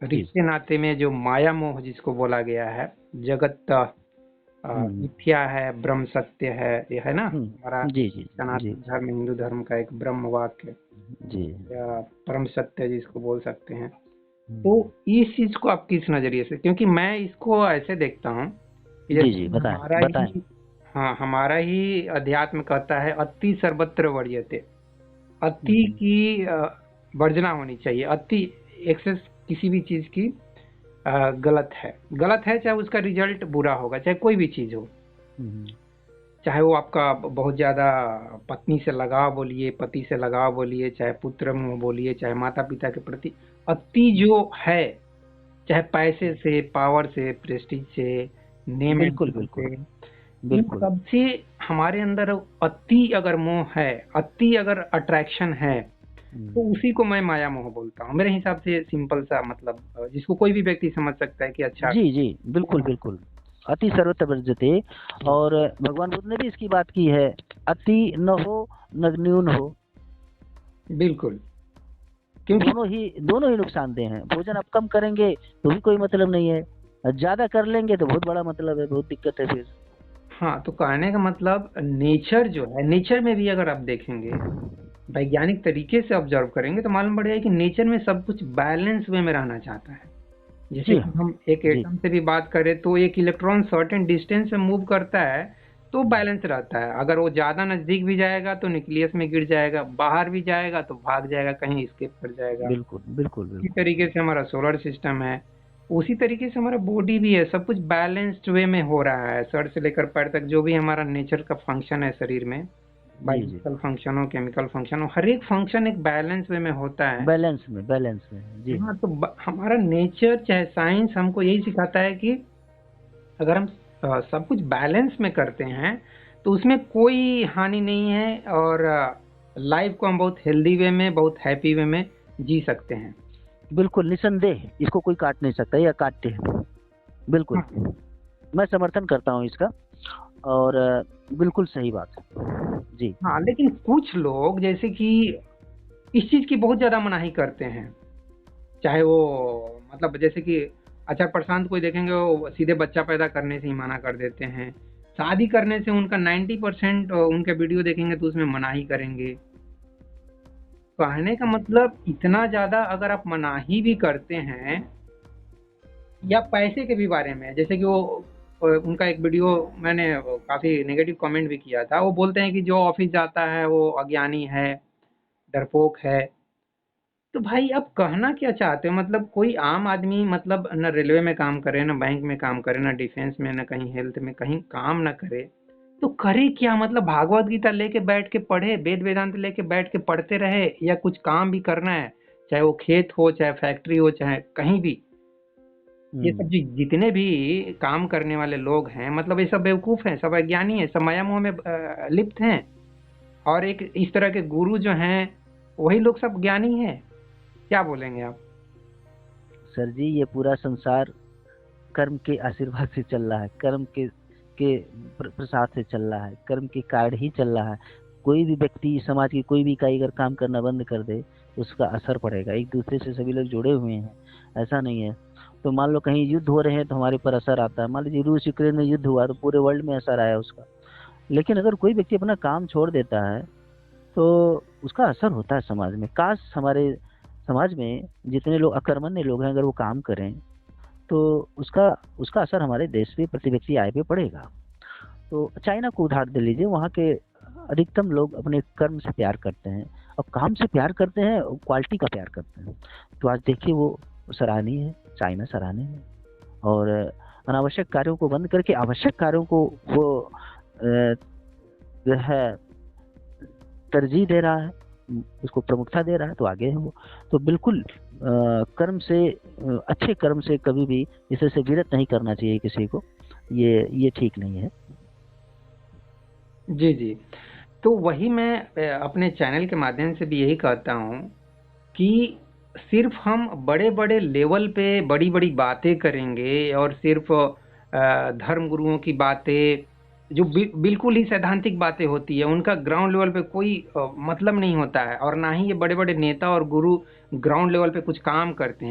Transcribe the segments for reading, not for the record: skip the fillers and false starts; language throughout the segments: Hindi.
जी। रिश्ते नाते में जो माया मोह जिसको बोला गया है, जगत हुँ, मिथ्या है, ब्रह्म सत्य है, ये है ना हुँ। हमारा जी, जी, जी, सनातन धर्म, हिंदू धर्म का एक ब्रह्म वाक्य जी। या परम सत्य जिसको बोल सकते हैं। तो हुँ। इस चीज को आप किस नजरिए से, क्योंकि मैं इसको ऐसे देखता हूँ कि जी, जैसे जी, कि बताएँ, हमारा बताएँ। ही, हाँ, हमारा ही अध्यात्म कहता है अति सर्वत्र वर्ज्यते। हुँ, अति हुँ। की वर्जना होनी चाहिए। अति एक्सेस किसी भी चीज की गलत है, गलत है, चाहे उसका रिजल्ट बुरा होगा, चाहे कोई भी चीज हो। हुँ, हुँ। चाहे वो आपका बहुत ज्यादा पत्नी से लगाव बोलिए, पति से लगाव बोलिए, चाहे पुत्र मोह बोलिए, चाहे माता पिता के प्रति अति जो है, चाहे पैसे से, पावर से, प्रेस्टीज से, नेम एंड बिल्कुल, फेम बिल्कुल, से, इन बिल्कुल। सब से हमारे अंदर अति अगर मोह है, अति अगर अट्रैक्शन है, तो हुँ। उसी को मैं माया मोह बोलता हूँ। मेरे हिसाब से सिंपल सा मतलब जिसको कोई भी व्यक्ति समझ सकता है कि अच्छा जी, जी, बिल्कुल, कौन है। बिल्कुल। अति सर्वत्र वर्जते और भगवान बुद्ध ने भी इसकी बात की है, अति न हो, न न्यून हो। बिल्कुल, क्योंकि दोनों ही नुकसानदेह हैं। भोजन आप कम करेंगे तो भी कोई मतलब नहीं है, ज़्यादा कर लेंगे तो बहुत बड़ा मतलब है, बहुत दिक्कत है फिर। हाँ, तो कहने का मतलब नेचर जो है, नेचर में भी अगर आप देखेंगे, वैज्ञानिक तरीके से ऑब्जर्व करेंगे तो मालूम पड़ जाएगा कि नेचर में सब कुछ बैलेंस वे में रहना चाहता है। जैसे जी कि हाँ, हम एक जी। एटम से भी बात करें तो एक इलेक्ट्रॉन सर्टेन डिस्टेंस से मूव करता है तो हुँ, बैलेंस रहता है। अगर वो ज़्यादा नज़दीक भी जाएगा तो न्यूक्लियस में गिर जाएगा, बाहर भी जाएगा तो भाग जाएगा, कहीं एस्केप कर जाएगा। बिल्कुल, बिल्कुल, इसी बिल्कुल। तरीके से हमारा सोलर सिस्टम है, उसी तरीके से हमारा बॉडी भी है, सब कुछ बैलेंस्ड वे में हो रहा है। सर से लेकर पैर तक जो भी हमारा नेचर का फंक्शन है शरीर में, जी, जी। बायोलॉजिकल फंक्शन हो, केमिकल फंक्शन हो, हर एक फंक्शन एक बैलेंस वे में होता है। बैलेंस में, जी हाँ। हाँ, तो हमारा नेचर चाहे साइंस हमको यही सिखाता है कि अगर हम सब कुछ बैलेंस में करते हैं तो उसमें कोई हानि नहीं है, और लाइफ को हम बहुत हेल्दी वे में, बहुत हैप्पी वे में जी सकते हैं। बिल्कुल, निसंदेह इसको कोई काट नहीं सकता या काटते हैं। बिल्कुल, हाँ, मैं समर्थन करता हूँ इसका और बिल्कुल सही बात है। जी। हाँ, लेकिन कुछ लोग जैसे कि इस चीज की बहुत ज्यादा मनाही करते हैं। चाहे वो मतलब जैसे कि आचार प्रशांत कोई देखेंगे, वो सीधे बच्चा पैदा करने से ही मना कर देते हैं। शादी करने से उनका 90% उनके वीडियो देखेंगे तो उसमें मनाही करेंगे। कहने का जी। मतलब इतना ज्यादा अगर आप मनाही भी करते हैं, या पैसे के भी बारे में, जैसे कि वो उनका एक वीडियो मैंने काफी नेगेटिव कमेंट भी किया था। वो बोलते हैं कि जो ऑफिस जाता है वो अज्ञानी है, डरपोक है। तो भाई अब कहना क्या चाहते हो? मतलब कोई आम आदमी मतलब न रेलवे में काम करे, न बैंक में काम करे, न डिफेंस में, न कहीं हेल्थ में, कहीं काम न करे, तो करे क्या? मतलब भागवत गीता लेके बैठ के पढ़े, वेद वेदांत लेके बैठ के पढ़ते रहे, या कुछ काम भी करना है, चाहे वो खेत हो, चाहे फैक्ट्री हो, चाहे कहीं भी। ये सब हुँ। जितने भी काम करने वाले लोग हैं, मतलब ये सब बेवकूफ हैं, सब अज्ञानी हैं, सब माया मोह में लिप्त हैं। और एक इस तरह के गुरु जो हैं, वही लोग सब ज्ञानी हैं। क्या बोलेंगे आप? सर जी, ये पूरा संसार कर्म के आशीर्वाद से चल रहा है, कर्म के प्रसाद से चल रहा है, कर्म के कारण ही चल रहा है। कोई भी व्यक्ति समाज की कोई भी इकाई अगर काम करना बंद कर दे, तो उसका असर पड़ेगा। एक दूसरे से सभी लोग जुड़े हुए हैं, ऐसा नहीं है। तो मान लो कहीं युद्ध हो रहे हैं तो हमारे पर असर आता है। मान लीजिए रूस यूक्रेन में युद्ध हुआ तो पूरे वर्ल्ड में असर आया उसका। लेकिन अगर कोई व्यक्ति अपना काम छोड़ देता है तो उसका असर होता है समाज में। काश हमारे समाज में जितने लोग अकर्मण्य लोग हैं अगर वो काम करें तो उसका उसका असर हमारे देश पे प्रति व्यक्ति आय पे पड़ेगा। तो चाइना को उदाहरण दे लीजिए, वहाँ के अधिकतम लोग अपने कर्म से प्यार करते हैं और काम से प्यार करते हैं और क्वालिटी का प्यार करते हैं। तो आज देखिए वो सराहनीय है, चाइना सराहनीय है। और अनावश्यक कार्यों को बंद करके आवश्यक कार्यों को वो जो है तरजीह दे रहा है, उसको प्रमुखता दे रहा है, तो आगे है वो। तो बिल्कुल कर्म से अच्छे कर्म से कभी भी इसे से विरत नहीं करना चाहिए किसी को। ये ठीक नहीं है। जी, जी। तो वही मैं अपने चैनल के माध्यम से भी यही कहता हूँ कि सिर्फ हम बड़े-बड़े लेवल पे बड़ी-बड़ी बातें करेंगे, और सिर्फ धर्म गुरुओं की बातें जो बिल्कुल ही सैद्धांतिक बातें होती है, उनका ग्राउंड लेवल पे कोई मतलब नहीं होता है, और ना ही ये बड़े-बड़े नेता और गुरु ग्राउंड लेवल पे कुछ काम करते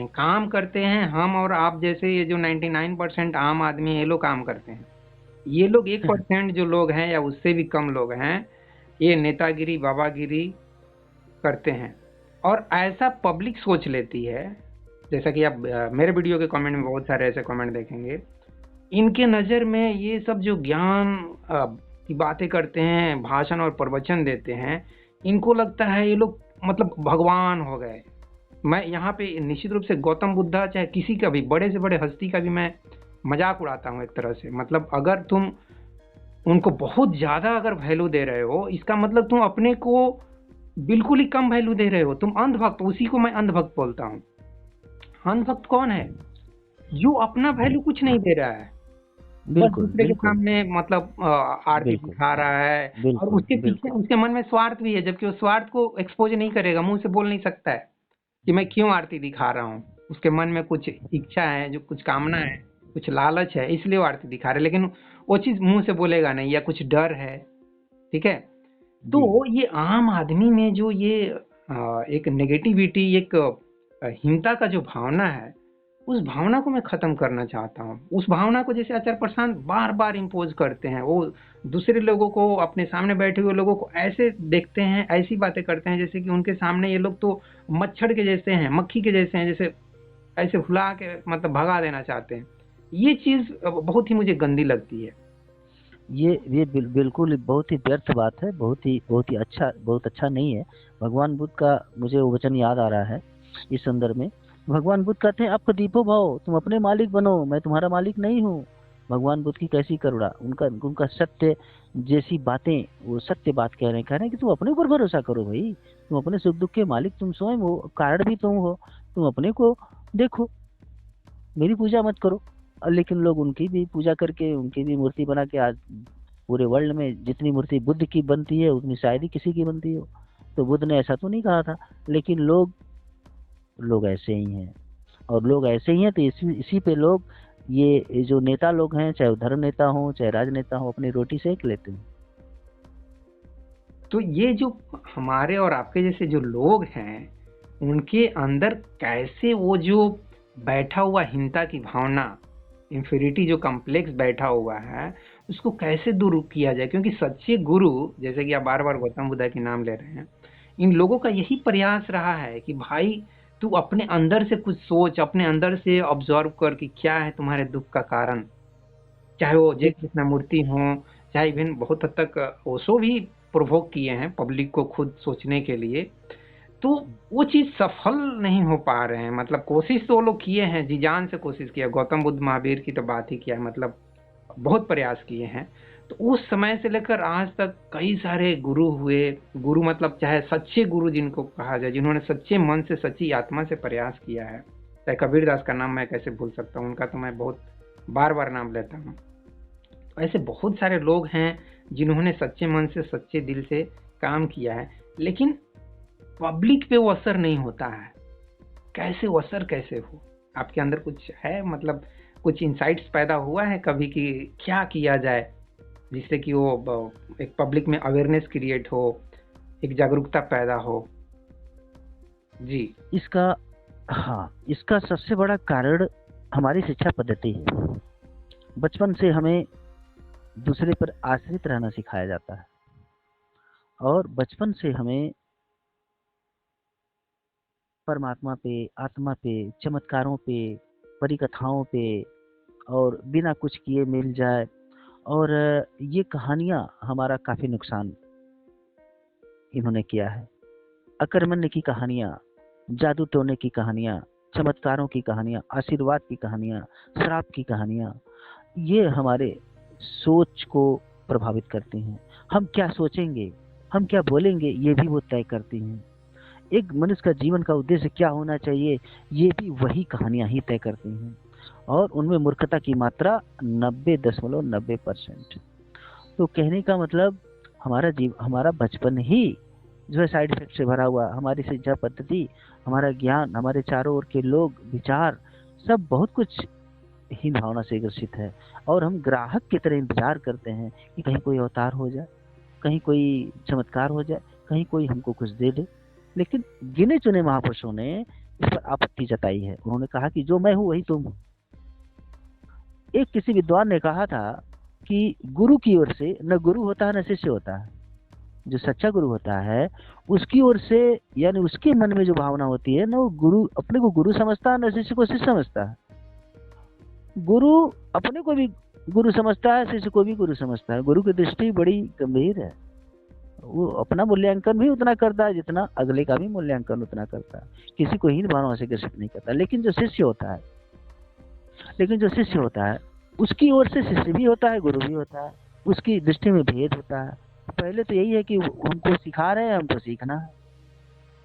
हैं। हम और आप जैसे ये जो 99% आम आदमी है, ये लोग काम करते हैं। ये लोग 1% जो लोग हैं या उससे भी कम लोग हैं, ये नेतागिरी बाबागिरी करते हैं। और ऐसा पब्लिक सोच लेती है, जैसा कि आप मेरे वीडियो के कमेंट में बहुत सारे ऐसे कमेंट देखेंगे। इनके नज़र में ये सब जो ज्ञान की बातें करते हैं, भाषण और प्रवचन देते हैं, इनको लगता है ये लोग मतलब भगवान हो गए। मैं यहाँ पे निश्चित रूप से गौतम बुद्धा चाहे किसी का भी, बड़े से बड़े हस्ती का भी मैं मजाक उड़ाता हूँ एक तरह से। मतलब अगर तुम उनको बहुत ज़्यादा अगर वैल्यू दे रहे हो, इसका मतलब तुम अपने को बिल्कुल ही कम वैल्यू दे रहे हो। तुम अंधभक्त, उसी को मैं अंधभक्त बोलता हूँ। अंधभक्त कौन है? जो अपना वैल्यू कुछ नहीं दे रहा है, बस बिल्कुल दूसरे के बिल्कुल सामने मतलब आरती बिल्कुल दिखा रहा है। और बिल्कुल उसके पीछे बिल्कुल उसके मन में स्वार्थ भी है, जबकि वो स्वार्थ को एक्सपोज नहीं करेगा, मुंह से बोल नहीं सकता है कि मैं क्यों आरती दिखा रहा हूँ। उसके मन में कुछ इच्छा है, जो कुछ कामना है, कुछ लालच है, इसलिए वो आरती दिखा रहा है, लेकिन वो चीज मुंह से बोलेगा नहीं, या कुछ डर है। ठीक है। जी। तो ये आम आदमी में जो ये एक नेगेटिविटी, एक हीनता का जो भावना है, उस भावना को मैं खत्म करना चाहता हूँ। उस भावना को जैसे आचार्य प्रशांत बार बार इम्पोज करते हैं, वो दूसरे लोगों को, अपने सामने बैठे हुए लोगों को ऐसे देखते हैं, ऐसी बातें करते हैं जैसे कि उनके सामने ये लोग तो मच्छर के जैसे हैं, मक्खी के जैसे हैं, जैसे ऐसे हुला के मतलब भगा देना चाहते हैं। ये चीज बहुत ही मुझे गंदी लगती है। ये बिल्कुल बहुत ही व्यर्थ बात है, बहुत अच्छा नहीं है। भगवान बुद्ध का मुझे वो वचन याद आ रहा है इस संदर्भ में। भगवान बुद्ध कहते हैं, आपको दीपो भाव, तुम अपने मालिक बनो, मैं तुम्हारा मालिक नहीं हूँ। भगवान बुद्ध की कैसी करुणा, उनका उनका सत्य जैसी बातें, वो सत्य बात कह रहे हैं कि तुम अपने ऊपर भरोसा करो भाई, तुम अपने सुख दुख के मालिक तुम स्वयं हो, कारण भी तुम हो, तुम अपने को देखो, मेरी पूजा मत करो। लेकिन लोग उनकी भी पूजा करके, उनकी भी मूर्ति बना के, आज पूरे वर्ल्ड में जितनी मूर्ति बुद्ध की बनती है उतनी शायद ही किसी की बनती हो। तो बुद्ध ने ऐसा तो नहीं कहा था, लेकिन लोग लोग ऐसे ही हैं। और लोग ऐसे ही हैं तो इसी पे लोग, ये जो नेता लोग हैं, चाहे वो धर्म नेता हो चाहे राजनेता हो, अपनी रोटी सेक लेते हैं। तो ये जो हमारे और आपके जैसे जो लोग हैं, उनके अंदर कैसे वो जो बैठा हुआ हीनता की भावना, इंफीरियरिटी जो कॉम्प्लेक्स बैठा हुआ है, उसको कैसे दूर किया जाए? क्योंकि सच्चे गुरु, जैसे कि आप बार बार गौतम बुद्ध की नाम ले रहे हैं, इन लोगों का यही प्रयास रहा है कि भाई तू अपने अंदर से कुछ सोच, अपने अंदर से ऑब्जर्व कर कि क्या है तुम्हारे दुख का कारण। चाहे वो जय देख कृष्णमूर्ति हों, चाहे इवन बहुत हद तक ओशो भी प्रोवोक किए हैं पब्लिक को खुद सोचने के लिए। तो वो चीज़ सफल नहीं हो पा रहे हैं। मतलब कोशिश तो वो लोग किए हैं, जी जान से कोशिश किया, गौतम बुद्ध महावीर की तो बात ही किया है, मतलब बहुत प्रयास किए हैं। तो उस समय से लेकर आज तक कई सारे गुरु हुए। गुरु मतलब चाहे सच्चे गुरु जिनको कहा जाए, जिन्होंने सच्चे मन से, सच्ची आत्मा से प्रयास किया है। चाहे कबीरदास का नाम मैं कैसे भूल सकता हूँ, उनका तो मैं बहुत बार बार नाम लेता हूँ। ऐसे बहुत सारे लोग हैं जिन्होंने सच्चे मन से, सच्चे दिल से काम किया है, लेकिन पब्लिक पे वो असर नहीं होता है। कैसे वो असर कैसे हो? आपके अंदर कुछ है, मतलब कुछ इंसाइट्स पैदा हुआ है कभी कि क्या किया जाए जिससे कि वो एक पब्लिक में अवेयरनेस क्रिएट हो, एक जागरूकता पैदा हो? जी। इसका, हाँ, इसका सबसे बड़ा कारण हमारी शिक्षा पद्धति है। बचपन से हमें दूसरे पर आश्रित रहना सिखाया जाता है, और बचपन से हमें परमात्मा पे, आत्मा पे, चमत्कारों पे, परिकथाओं पे, और बिना कुछ किए मिल जाए, और ये कहानियाँ हमारा काफी नुकसान इन्होंने किया है। अकर्मण्य की कहानियाँ, जादू टोने की कहानियाँ, चमत्कारों की कहानियाँ, आशीर्वाद की कहानियाँ, श्राप की कहानियाँ, ये हमारे सोच को प्रभावित करती हैं। हम क्या सोचेंगे, हम क्या बोलेंगे, ये भी वो तय करती हैं। एक मनुष्य का जीवन का उद्देश्य क्या होना चाहिए, ये भी वही कहानियां ही तय करती हैं। और उनमें मूर्खता की मात्रा 90.90%। तो कहने का मतलब, हमारा बचपन ही जो है साइड इफेक्ट से भरा हुआ, हमारी शिक्षा पद्धति, हमारा ज्ञान, हमारे चारों ओर के लोग, विचार, सब बहुत कुछ ही भावना से ग्रसित है। और हम ग्राहक की तरह इंतजार करते हैं कि कहीं कोई अवतार हो जाए, कहीं कोई चमत्कार हो जाए, कहीं कोई हमको कुछ दे दे। लेकिन गिने चुने महापुरुषों ने इस पर आपत्ति जताई है। उन्होंने कहा कि जो मैं हूं वही तुम हो। एक किसी विद्वान ने कहा था कि गुरु की ओर से न गुरु होता है न शिष्य होता है। जो सच्चा गुरु होता है उसकी ओर से, यानी उसके मन में जो भावना होती है ना, वो गुरु अपने को गुरु समझता है, न शिष्य को शिष्य समझता है। गुरु अपने को भी गुरु समझता है, शिष्य को भी गुरु समझता है। गुरु की दृष्टि बड़ी गंभीर है। वो अपना मूल्यांकन भी उतना करता है जितना अगले का भी मूल्यांकन उतना करता है। किसी को हीन भावना से ग्रसित नहीं करता। लेकिन जो शिष्य होता है उसकी ओर से शिष्य भी होता है, गुरु भी होता है। उसकी दृष्टि में भेद होता है। पहले तो यही है कि हमको सिखा रहे हैं, हमको सीखना है।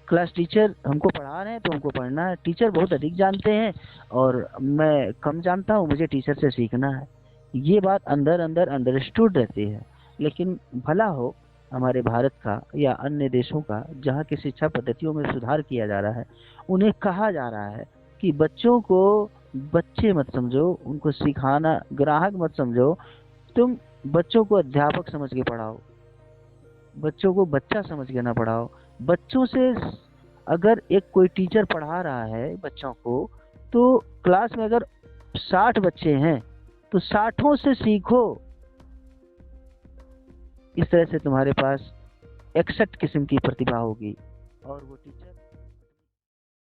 क्लास टीचर हमको पढ़ा रहे हैं तो हमको पढ़ना है। टीचर बहुत अधिक जानते हैं और मैं कम जानता हूँ, मुझे टीचर से सीखना है। ये बात अंदर अंदर अंडरस्टूड रहती है। लेकिन भला हो हमारे भारत का या अन्य देशों का, जहाँ की शिक्षा पद्धतियों में सुधार किया जा रहा है, उन्हें कहा जा रहा है कि बच्चों को बच्चे मत समझो, उनको सिखाना ग्राहक मत समझो। तुम बच्चों को अध्यापक समझ के पढ़ाओ, बच्चों को बच्चा समझ के ना पढ़ाओ। बच्चों से अगर एक कोई टीचर पढ़ा रहा है बच्चों को, तो क्लास में अगर 60 बच्चे हैं तो 60 से सीखो। इस तरह से तुम्हारे पास 61 किस्म की प्रतिभा होगी और वो टीचर